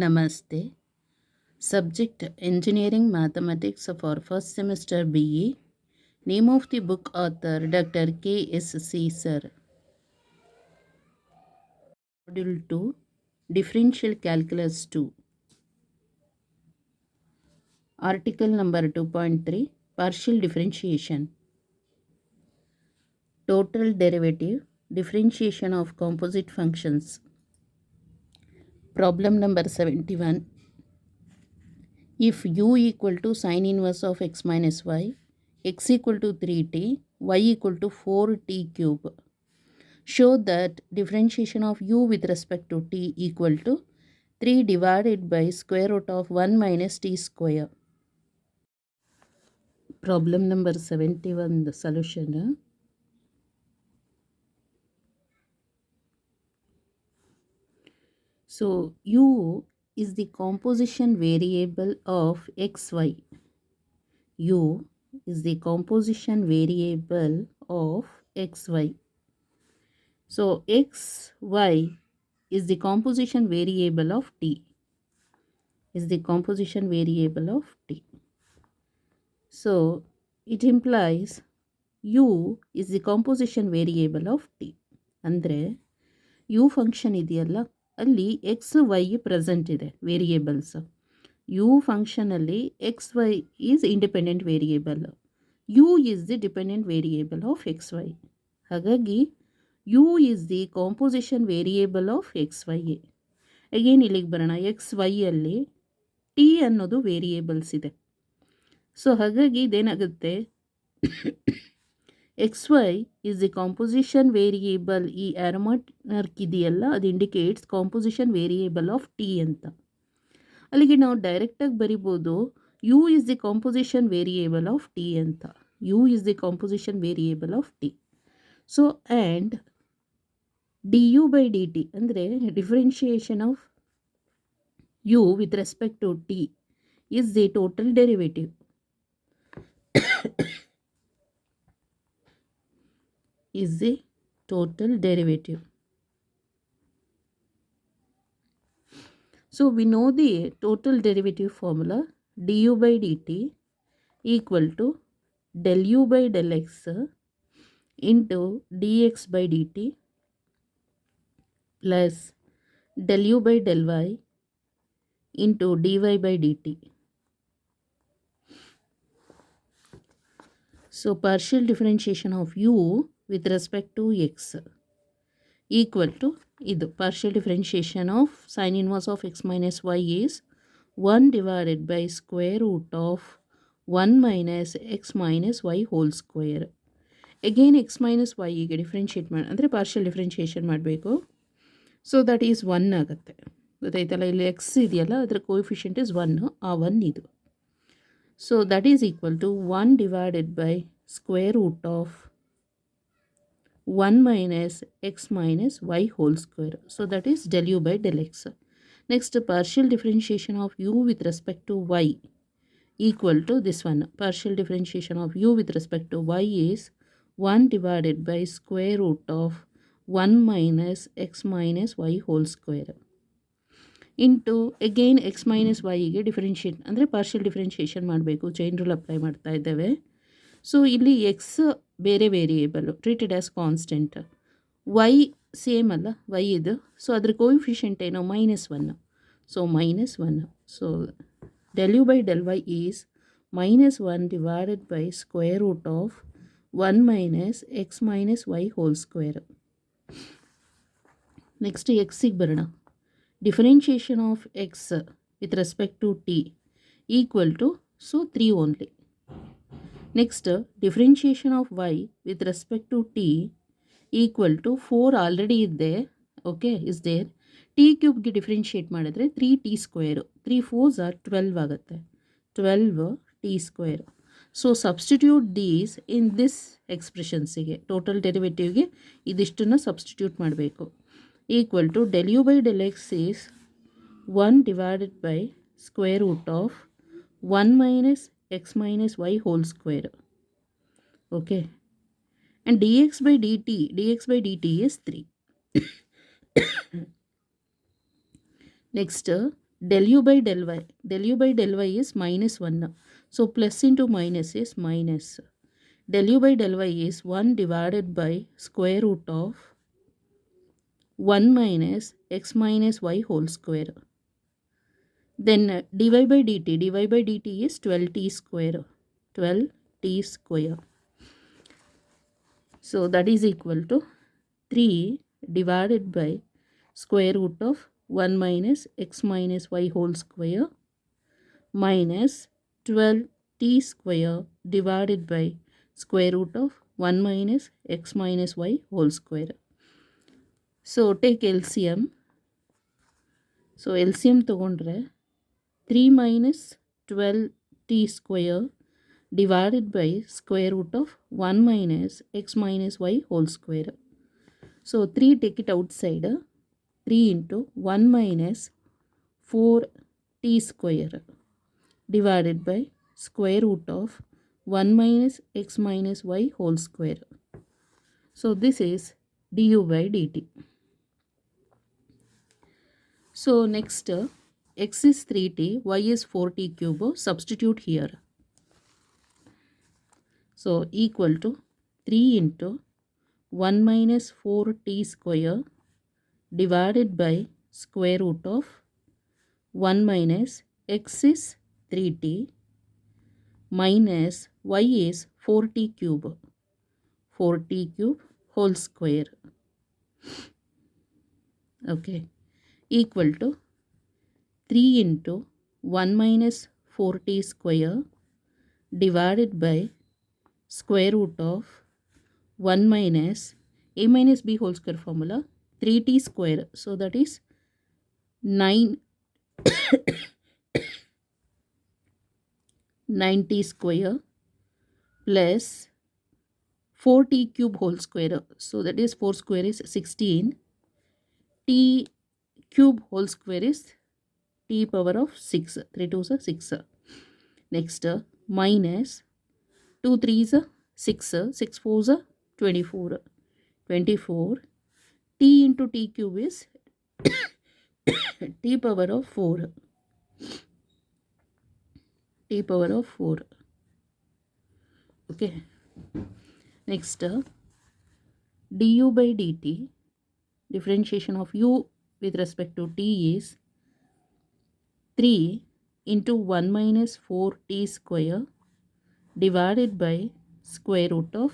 Namaste. Subject Engineering Mathematics for first semester BE. Name of the book author Dr. K.S.C. Sir. Module 2 Differential Calculus 2. Article number 2.3 Partial Differentiation. Total Derivative Differentiation of Composite Functions. Problem number 71. If u equal to sine inverse of x minus y, x equal to 3t, y equal to 4t cube, show that differentiation of u with respect to t equal to 3 divided by square root of 1 minus t square. Problem number 71, the solution. So, u is the composition variable of xy. U is the composition variable of xy. So, xy is the composition variable of t. Is the composition variable of t. So, it implies u is the composition variable of t. ಅಂದರೆ u function ಇದೆಯಲ್ಲ ಅಲ್ಲಿ x y present ಇದೆ variables. ಯು ಫಂಕ್ಷನಲ್ಲಿ x y is independent variable. U is the dependent variable of x y. ಹಾಗಾಗಿ u is the composition variable of x y. Again ಇಲ್ಲಿಗೆ ಬರೋಣ. X ವೈಯಲ್ಲಿ ಟಿ ಅನ್ನೋದು ವೇರಿಯೇಬಲ್ಸ್ ಇದೆ. ಸೊ ಹಾಗಾಗಿ ಇದೇನಾಗುತ್ತೆ, x y is the composition variable. ಈ arrow mark ಇದೆಯಲ್ಲ ಅದು indicates composition variable of t ಅಂತ. ಅಲ್ಲಿಗೆ ನಾವು ಡೈರೆಕ್ಟಾಗಿ ಬರಿಬೋದು u is the composition variable of t ಅಂತ. U is the composition variable of t. So and d u by d t ಅಂದರೆ differentiation of u with respect to t is the total derivative. Is the total derivative. So we know the total derivative formula. Du by dt equal to del u by del x into dx by dt plus del u by del y into dy by dt. So partial differentiation of u with respect to x equal to ಇದು partial differentiation of sin inverse of x minus y is 1 divided by square root of 1 minus x minus y whole square. Again x minus y ಗೆ differentiate ಮಾಡಿ ಅಂದರೆ partial differentiation ಮಾಡಬೇಕು. So that is 1 ಆಗುತ್ತೆ. ಗೊತ್ತಾಯ್ತಲ್ಲ, ಇಲ್ಲಿ X ಇದೆಯಲ್ಲ ಅದರ coefficient is 1, ಆ 1 ಇದು. So that is equal to 1 divided by square root of 1 minus x minus y whole square. So that is del u by del x. Next, partial differentiation of u with respect to y equal to this one. Partial differentiation of u with respect to y is 1 divided by square root of 1 minus x minus y whole square into again x minus y ಗೆ differentiate ಅಂದರೆ partial differentiation ಮಾಡಬೇಕು. Chain rule apply ಮಾಡ್ತಾ ಇದ್ದೇವೆ. So ಇಲ್ಲಿ x ಬೇರೆ variable treated as constant, y same ಅಲ್ಲ y ಇದು. So ಅದ್ರ ಕೋಎಫಿಷಿಯಂಟ್ ಏನೋ -1. So -1. So del u by del y is -1 divided by square root of 1 minus x minus y whole square. Next ಎಕ್ಸಿಗೆ ಬರೋಣ. Differentiation of x with respect to t equal to 3 only. Next differentiation of y with respect to t equal to 4 already ಇದೆ. Okay, is there. T ಕ್ಯೂಬ್ಗೆ differentiate ಮಾಡಿದ್ರೆ 3t square, 3 4s are 12 ಆಗುತ್ತೆ. 12 t square. So substitute these in this ಎಕ್ಸ್ಪ್ರೆಷನ್ಸಿಗೆ, total ಡೆರಿವೇಟಿವ್ಗೆ ಇದಿಷ್ಟನ್ನು substitute ಮಾಡಬೇಕು. Equal to del u by del x is 1 divided by square root of 1 minus x minus y whole square. Okay, and dx by dt is 3. Next, del u by del y. Del u by del y is minus 1. So plus into minus is minus. Del u by del y is 1 divided by square root of 1 minus x minus y whole square. Then dy by dt is 12t square. 12t square. So that is equal to 3 divided by square root of 1 minus x minus y whole square minus 12t square divided by square root of 1 minus x minus y whole square. So take LCM. So LCM ತಗೊಂಡ್ರೆ 3 minus 12t square divided by square root of 1 minus x minus y whole square. So 3 take it outside. 3 into 1 minus 4t square divided by square root of 1 minus x minus y whole square. So this is du by dt. So next x is 3t, y is 4t cube. Substitute here. So equal to 3 into 1 minus 4t square divided by square root of 1 minus x is 3t minus y is 4t cube. 4t cube whole square. Okay. Equal to 3 into 1 minus 4t square divided by square root of 1 minus a minus b whole square formula 3t square. So that is 9t square plus 4t cube whole square. So that is 4 square is 16. T cube whole square is t power of 6. 3 2s are 6. Next minus 2 3s are 6. 6 4s are 24. 24. T into t cube is t power of 4. T power of 4. Okay. Next du by dt, differentiation of u with respect to t is 3 into 1 minus 4t square divided by square root of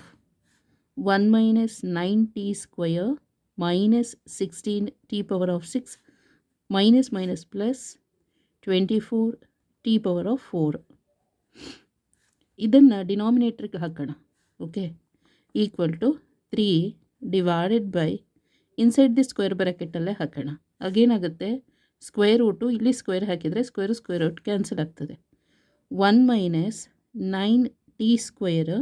1 minus 9t square minus 16t power of 6 minus minus plus 24t power of 4. ಇದನ್ನು ಡಿನಾಮಿನೇಟ್ರಿಗೆ ಹಾಕೋಣ. Okay. Equal to 3 divided by inside the square ಬ್ರ್ಯಾಕೆಟಲ್ಲೇ ಹಾಕೋಣ. ಆಗೇನಾಗುತ್ತೆ, square root ಇಲ್ಲಿ square ಹಾಕಿದರೆ square root cancel ಆಗ್ತದೆ. 1 minus 9t square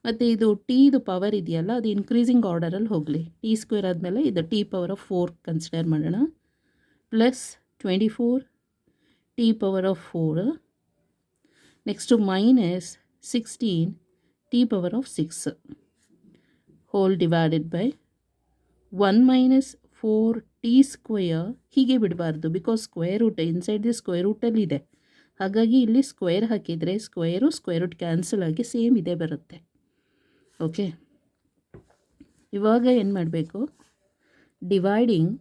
ಮತ್ತು ಇದು ಟೀದು ಪವರ್ ಇದೆಯಲ್ಲ ಅದು ಇನ್ಕ್ರೀಸಿಂಗ್ ಆರ್ಡರಲ್ಲಿ ಹೋಗಲಿ. ಟಿ ಸ್ಕ್ವೇರ್ ಆದಮೇಲೆ ಇದು ಟಿ ಪವರ್ ಆಫ್ 4 ಕನ್ಸಿಡರ್ ಮಾಡೋಣ. Plus 24t power of 4. Next minus 16t power of 6 whole divided by 1 minus 4t square. ಹೀಗೆ ಬಿಡಬಾರ್ದು, because square root inside the square ರೂಟಲ್ಲಿ ಇದೆ. ಹಾಗಾಗಿ ಇಲ್ಲಿ ಸ್ಕ್ವೇರ್ ಹಾಕಿದರೆ ಸ್ಕ್ವೇರ್ ರೂಟ್ ಕ್ಯಾನ್ಸಲ್ ಆಗಿ ಸೇಮ್ ಇದೇ ಬರುತ್ತೆ. ಓಕೆ. ಇವಾಗ ಏನು ಮಾಡಬೇಕು, dividing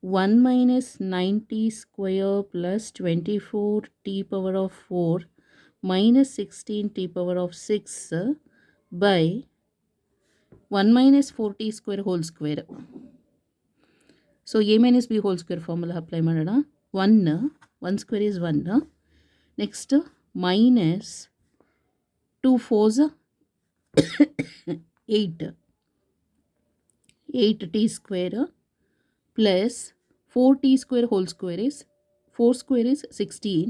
1 minus 9t square plus 24t power of 4 minus 16t power of 6 by 1 minus 4t square whole square. So a minus b whole square formula apply ಮಾಡೋಣ. 1 square is 1. Next minus 2 4s 8t square plus 4t square whole square is 4 square is 16.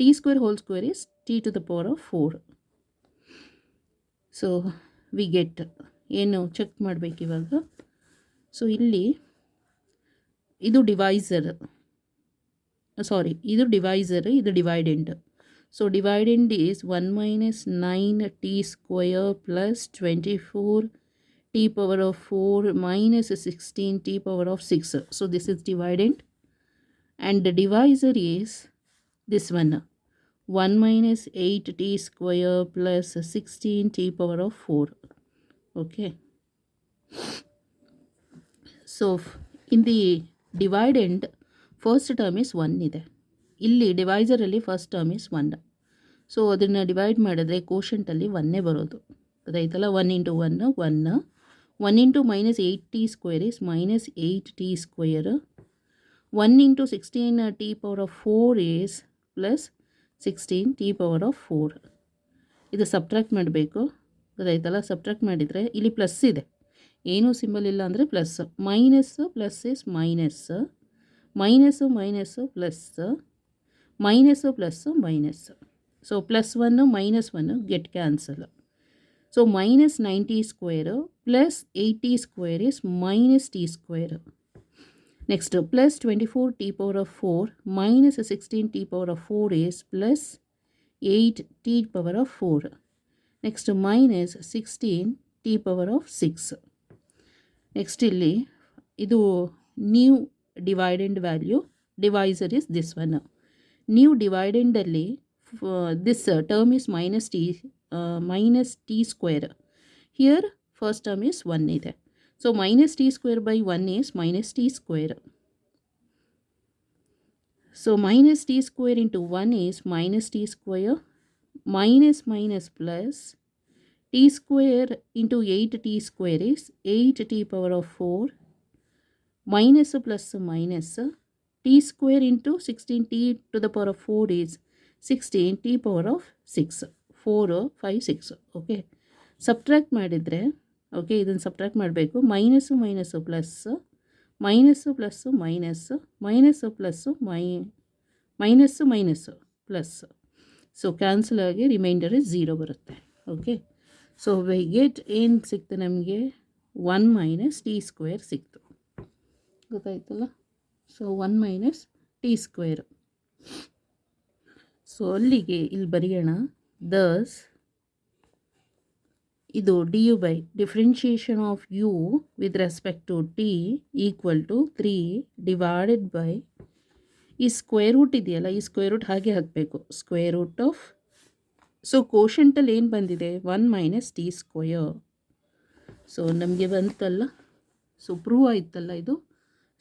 T square whole square is t to the power of 4. So we get ಏನು check ಮಾಡಬೇಕು ಇವಾಗ. So ಇಲ್ಲಿ ಇದು divisor, ಇದು divisor, ಇದು dividend. So dividend is 1 minus 9t square plus 24t t power of 4 minus 16 t power of 6. So this is dividend, and the divisor is this one, 1 minus 8t square plus 16t power of 4. Okay. So in the dividend, first term is 1 ಇದೆ. ಇಲ್ಲಿ ಡಿವೈಸರಲ್ಲಿ first term is 1. So ಅದನ್ನು divide ಮಾಡಿದ್ರೆ ಕೋಶಂಟಲ್ಲಿ 1 ಬರೋದು, ಗೊತ್ತಾಯ್ತಲ್ಲ. 1 into 1 1, 1 into minus 8t square is minus 8t square, 1 into 16t power of 4 is plus 16t power of 4. ಇದು subtract ಮಾಡಬೇಕು, ಗೊತ್ತಾಯ್ತಲ್ಲ. Subtract ಮಾಡಿದರೆ ಇಲ್ಲಿ ಪ್ಲಸ್ ಇದೆ, ಏನೂ ಸಿಂಬಲ್ ಇಲ್ಲ ಅಂದರೆ plus, minus plus is minus, minus minus plus, minus plus minus. So plus 1 minus 1 get cancel. So minus 9t square plus 8t square is minus t square. Next plus 24t power of 4 minus 16t power of 4 is plus 8t power of 4. Next minus 16t power of 6. Next ಇಲ್ಲಿ ಇದು new dividend value, divisor is this one. New ಡಿವೈಡೆಂಡಲ್ಲಿ this term is minus t square. Here first term is 1 ಇದೆ. So minus t square by 1 is minus t square. So minus t square into 1 is minus t square, minus minus plus t square into 8t square is 8t power of 4, minus plus minus t square into 16t to the power of 4 is 16t power of 6, 4 5 6. Okay, subtract ಮಾಡಿದರೆ, okay, ಇದನ್ನು subtract ಮಾಡಬೇಕು. Minus minus plus, minus plus minus, minus plus minus minus plus. So cancel ಆಗಿ reminder 0 ಬರುತ್ತೆ. Okay, so we get ಏನು ಸಿಕ್ತು ನಮಗೆ, 1 minus t square ಸಿಕ್ತು, ಗೊತ್ತಾಯ್ತಲ್ಲ. So 1 minus t square. So ಅಲ್ಲಿಗೆ ಇಲ್ಲಿ ಬರೆಯೋಣ. ದಸ್ ಇದು d u by differentiation of u with respect to t equal to 3 divided by ಈ ಸ್ಕ್ವೇರ್ ರೂಟ್ ಇದೆಯಲ್ಲ, ಈ ಸ್ಕ್ವೇರ್ ರೂಟ್ ಹಾಗೆ ಹಾಕಬೇಕು, ಸ್ಕ್ವೇರ್ ರೂಟ್ ಆಫ್. ಸೊ ಕೋಶಂಟಲ್ಲಿ ಏನು ಬಂದಿದೆ, 1 ಮೈನಸ್ ಟಿ ಸ್ಕ್ವಯರ್. ಸೊ ನಮಗೆ ಬಂತಲ್ಲ, ಸೊ ಪ್ರೂವ್ ಆಯ್ತಲ್ಲ ಇದು.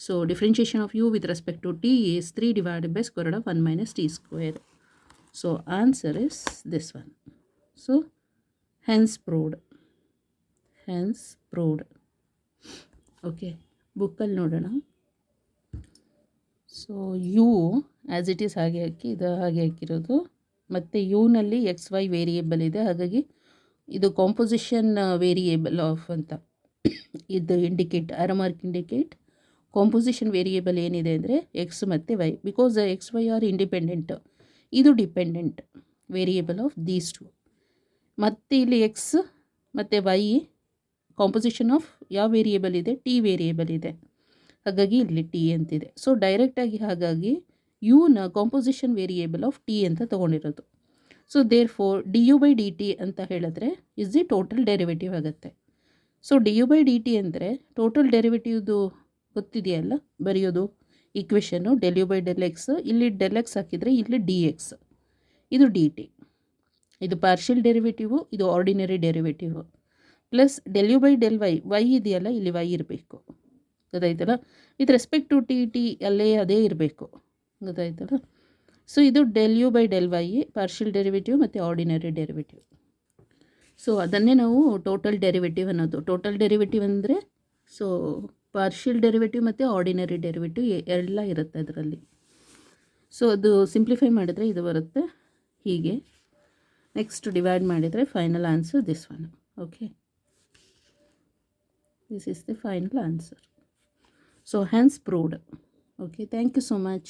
So differentiation of u with respect to t is 3 divided by square root of 1 minus t square. So answer is this one. So hence proved, hence proved. Okay, ಬುಕ್ಕಲ್ಲಿ ನೋಡೋಣ. So u as it is ಹಾಗೆ ಹಾಕಿ, ಇದು ಹಾಗೆ ಹಾಕಿರೋದು. ಮತ್ತು ಯುನಲ್ಲಿ XY variable ಇದೆ, ಹಾಗಾಗಿ ಇದು ಕಾಂಪೊಸಿಷನ್ ವೇರಿಯೇಬಲ್ ಆಫ್ ಅಂತ ಇದು indicate, arrow mark indicate composition variable ಏನಿದೆ ಅಂದರೆ ಎಕ್ಸ್ ಮತ್ತು y. Because XY are independent, ಇದು dependent variable of these two. ಮತ್ತು ಇಲ್ಲಿ ಎಕ್ಸ್ ಮತ್ತು ವೈ ಕಾಂಪೊಸಿಷನ್ ಆಫ್ ಯಾವ ವೇರಿಯೇಬಲ್ ಇದೆ, ಟಿ ವೇರಿಯೇಬಲ್ ಇದೆ, ಹಾಗಾಗಿ ಇಲ್ಲಿ ಟಿ ಅಂತಿದೆ. ಸೊ ಡೈರೆಕ್ಟಾಗಿ ಹಾಗಾಗಿ ಯುನ ಕಾಂಪೊಸಿಷನ್ ವೇರಿಯೇಬಲ್ ಆಫ್ ಟಿ ಅಂತ ತೊಗೊಂಡಿರೋದು. So therefore d u by d t ಅಂತ ಹೇಳಿದ್ರೆ ಇಸ್ ದಿ ಟೋಟಲ್ ಡೆರಿವೇಟಿವ್ ಆಗುತ್ತೆ. So d u by d t ಅಂದರೆ ಟೋಟಲ್ ಡೆರಿವೇಟಿವ್ದು ಗೊತ್ತಿದೆಯಲ್ಲ ಬರೆಯೋದು equation, del u by del x. ಇಲ್ಲಿ ಡೆಲ್ ಎಕ್ಸ್ ಹಾಕಿದರೆ ಇಲ್ಲಿ ಡಿ ಎಕ್ಸ್, ಇದು ಡಿ ಟಿ, ಇದು ಪಾರ್ಷಿಯಲ್ ಡೆರಿವೇಟಿವು, ಇದು ordinary derivative, plus del u by del y, y ಇದೆಯಲ್ಲ ಇಲ್ಲಿ ವೈ ಇರಬೇಕು, ಗೊತ್ತಾಯ್ತಲ್ಲ. ವಿತ್ ರೆಸ್ಪೆಕ್ಟ್ ಟು ಟಿ ಅಲ್ಲೇ ಅದೇ ಇರಬೇಕು, ಗೊತ್ತಾಯ್ತಲ್ಲ. ಸೊ ಇದು del u by del y partial derivative ಮತ್ತು ಆರ್ಡಿನರಿ ಡೆರಿವೇಟಿವ್. ಸೊ ಅದನ್ನೇ ನಾವು ಟೋಟಲ್ ಡೆರಿವೇಟಿವ್ ಅನ್ನೋದು. ಟೋಟಲ್ ಡೆರಿವೇಟಿವ್ ಅಂದರೆ ಸೊ ಪಾರ್ಷಿಯಲ್ ಡೆರಿವೇಟಿವ್ ಮತ್ತು ಆರ್ಡಿನರಿ ಡೆರಿವೇಟಿವ್ ಎಲ್ಲ ಇರುತ್ತೆ ಅದರಲ್ಲಿ. ಸೊ ಅದು ಸಿಂಪ್ಲಿಫೈ ಮಾಡಿದರೆ ಇದು ಬರುತ್ತೆ ಹೀಗೆ. ನೆಕ್ಸ್ಟ್ ಡಿವೈಡ್ ಮಾಡಿದರೆ final answer this one. Okay, this is the final answer. So Hans proved. Okay, thank you so much.